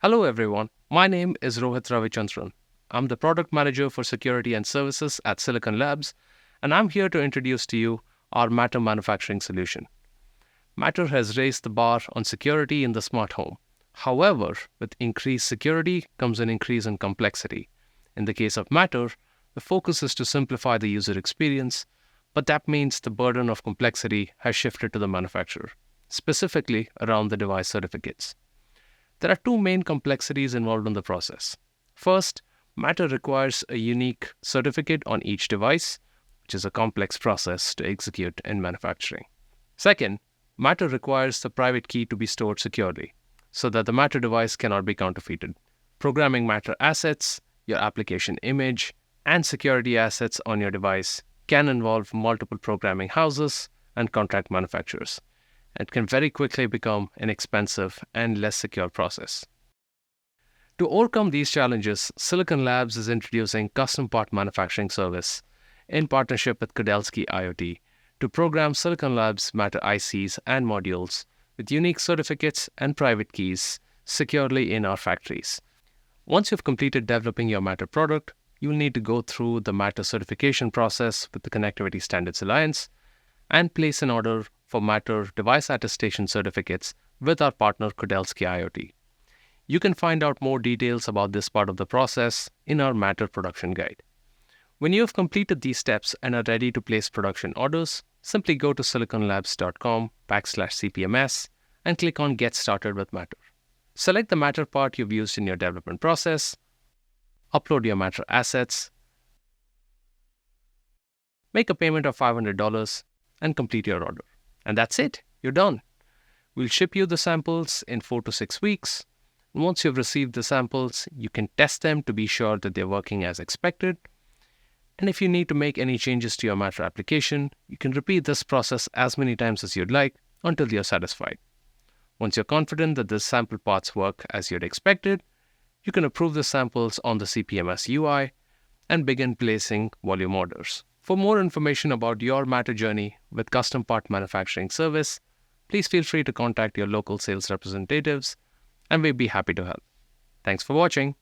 Hello everyone, my name is Rohit Ravichandran. I'm the product manager for security and services at Silicon Labs, and I'm here to introduce to you our Matter manufacturing solution. Matter has raised the bar on security in the smart home. However, with increased security comes an increase in complexity. In the case of Matter, the focus is to simplify the user experience, but that means the burden of complexity has shifted to the manufacturer, specifically around the device certificates. There are two main complexities involved in the process. First, Matter requires a unique certificate on each device, which is a complex process to execute in manufacturing. Second, Matter requires the private key to be stored securely, so that the Matter device cannot be counterfeited. Programming Matter assets, your application image, and security assets on your device can involve multiple programming houses and contract manufacturers, and can very quickly become an expensive and less secure process. To overcome these challenges, Silicon Labs is introducing custom part manufacturing service in partnership with Kudelski IoT to program Silicon Labs Matter ICs and modules with unique certificates and private keys securely in our factories. Once you've completed developing your Matter product, you'll need to go through the Matter certification process with the Connectivity Standards Alliance and place an order for Matter device attestation certificates with our partner Kudelski IoT. You can find out more details about this part of the process in our Matter production guide. When you have completed these steps and are ready to place production orders, simply go to siliconlabs.com/CPMS and click on Get Started with Matter. Select the Matter part you've used in your development process, upload your Matter assets, make a payment of $500, and complete your order. And that's it, you're done. We'll ship you the samples in 4 to 6 weeks. And once you've received the samples, you can test them to be sure that they're working as expected. And if you need to make any changes to your Matter application, you can repeat this process as many times as you'd like until you're satisfied. Once you're confident that the sample parts work as you'd expected, you can approve the samples on the CPMS UI and begin placing volume orders. For more information about your Matter journey with custom part manufacturing service, please feel free to contact your local sales representatives, and we'd be happy to help. Thanks for watching.